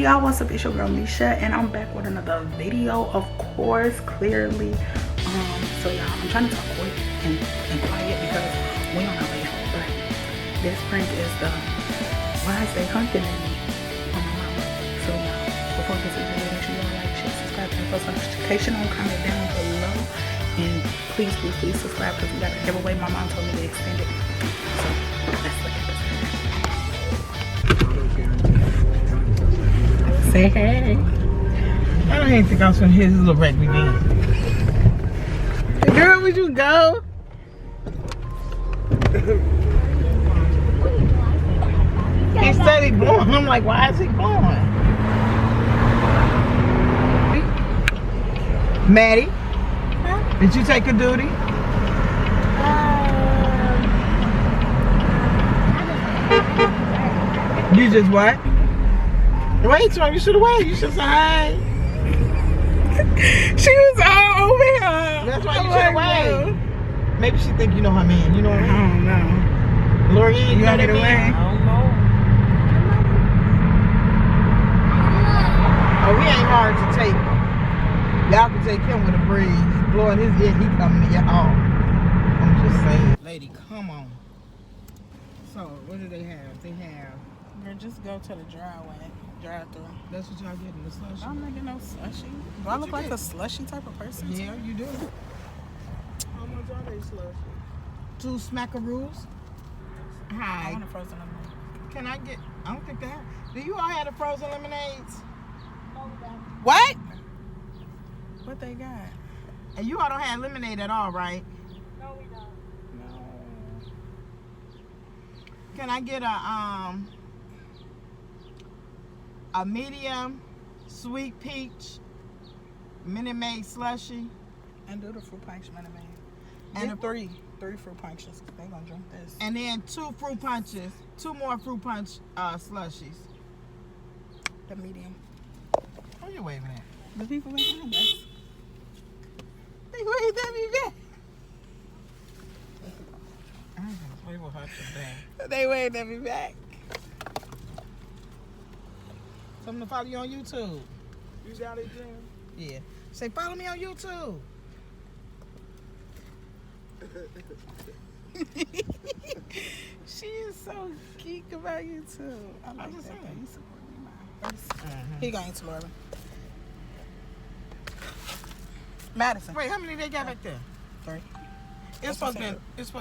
y'all, what's up? It's your girl Nisha, and I'm back with another video, of course, clearly. So y'all, I'm trying to talk quick and quiet because we on our way home. But this prank is the why is they hunting at me on my mama. So y'all, before we get to the video, make sure y'all like, share, subscribe, and post notification on, comment down below, and please subscribe because we got a giveaway. My mom told me to extend it. So let's look at this. Say hey. I don't even think I was gonna hear this little wreck we did. Girl, would you go? He said he blowing. I'm like, why is he blowing? Maddie, did you take a duty? You just what? Wait, you should have waited. You should have said hi. She was all over here. That's why you should have waited. Maybe she think you know her man. You know her man? I don't know. Lorianne, you know that man? I don't know. Oh, he ain't hard to take. Y'all can take him with a breeze. Blowing his ear, he coming to y'all. I'm just saying. Lady, come on. So, what do they have? They have... Girl, just go to the drive-through. That's what y'all getting, the slushy? I'm not getting no slushy. Do I look like a slushy type of person? Yeah, you do. How much are they slushy? 2 smackaroos. Hi. I want a frozen lemonade. Can I get... I don't think they have... Do you all have the frozen lemonades? What? What they got? And you all don't have lemonade at all, right? No, we don't. No. Can I get a medium sweet peach Minute Maid slushy? And do the fruit punch Minute Maid. And And three fruit punches. They gonna drink this. And then 2 fruit punches. 2 more fruit punch slushies. The medium. Who you waving at? The people behind us. They waved at me back. I'm gonna play with her today. They waved at me back. Tell them to follow you on YouTube. You got it, Jim? Yeah. Say, follow me on YouTube. She is so geek about YouTube. I like just that. saying. You support me, man. He going to Laura. Madison. Wait, how many they got back there? 3. It's supposed to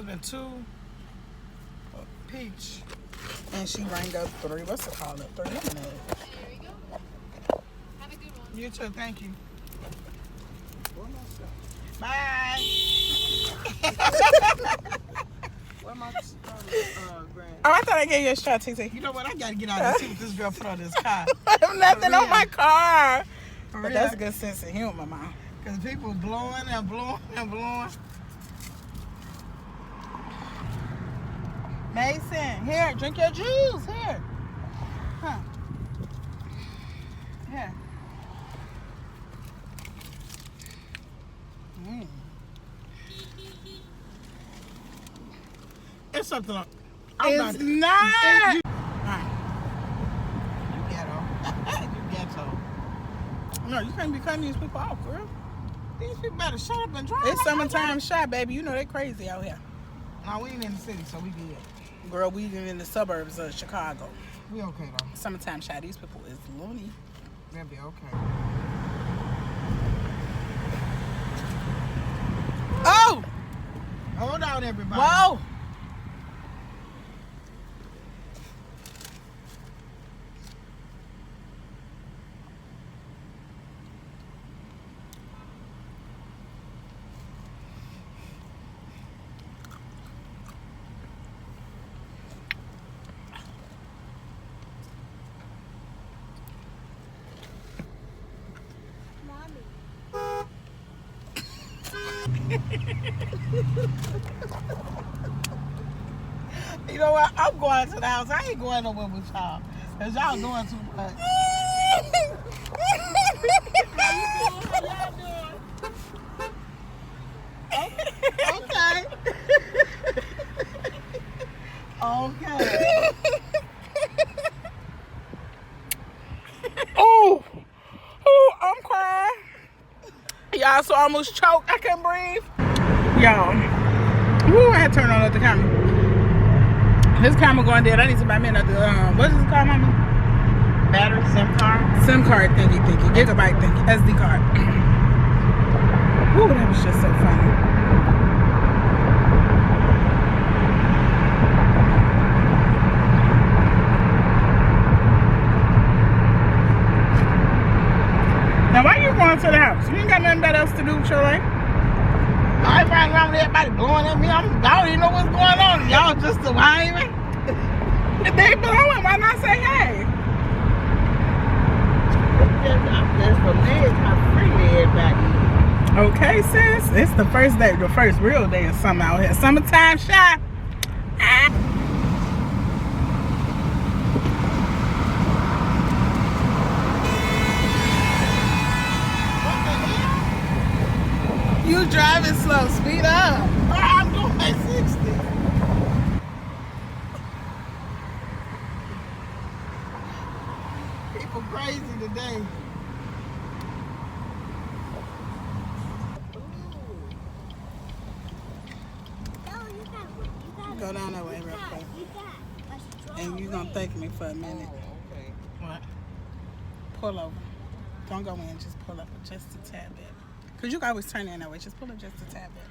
be 2 peach. And she rang up 3. What's it called? 3 lemonade. There we go. Have a good one. You too, thank you. Bye. Where my grand? Oh, I thought I gave you a shot, TT. You know what? I gotta get out and see what this girl put on this car. I have nothing on my car. For But real. that's a good sense of humor, Mom. Because people blowing and blowing and blowing. Mason, here, drink your juice. Here. Huh. Here. It's something like... It's not. You ghetto. You ghetto. No, you can't be cutting these people off, girl. These people better shut up and drive. It's summertime shot, baby. You know they crazy out here. No, we ain't in the city, so we good. Girl, we in the suburbs of Chicago. We okay, though. Summertime shot. These people is loony. We'll be okay. Oh! Hold on, everybody. Whoa! You know what? I'm going to the house. I ain't going nowhere with y'all. Because y'all doing too much. How y'all doing? Okay. Okay. almost choked. I couldn't breathe. Y'all. Ooh, I had to turn on the camera. This camera going dead. I need to buy me another, what is it called, mommy? Battery, SIM card. SIM card thingy, gigabyte thingy, SD card. Ooh, that was just so funny. Now, why you going to the house? You ain't got nothing better else to do with your life? I ain't riding around with everybody blowing at me. I don't even know what's going on. Y'all just surviving. If they blowing, why not say hey? I'm just for legs, my free everybody. Okay, sis. It's the first day, the first real day of summer out here. Summertime shop. You driving slow. Speed up. I'm doing like 60. People crazy today. Go down that way real quick. And you gonna thank me for a minute. Okay. What? Pull over. Don't go in. Just pull up just a tad bit. Because you can always turn in that way. Just pull up just a tad bit.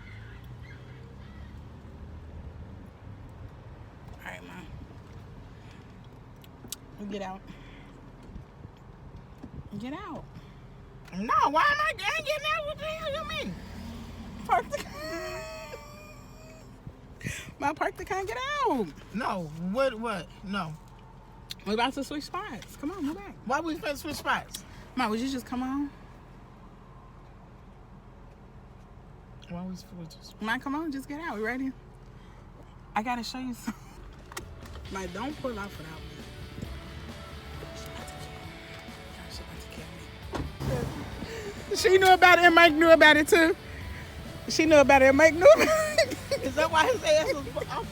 All right, Mom. Get out. Get out. No, why am I getting out? What the hell you mean? Park the car. My park the car. Get out. No, what? No. We're about to switch spots. Come on, move back. Why we supposed to switch spots? Mom, would you just come on? Why we switch spots? Mom, come on. Just get out. We ready? I got to show you something. Like, don't pull out without me. She knew about it and Mike knew about it too. She knew about it and Mike knew about it. Is that why his ass was? I'm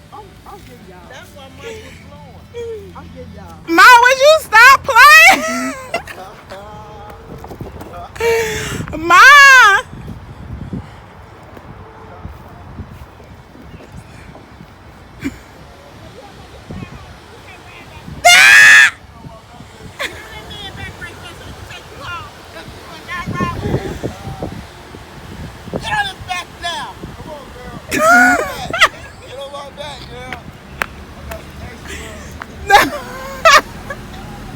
getting y'all. That's why Mike was blowing. I'm getting y'all. Ma, would you stop playing? Ma! Get on his back now. Come on, girl.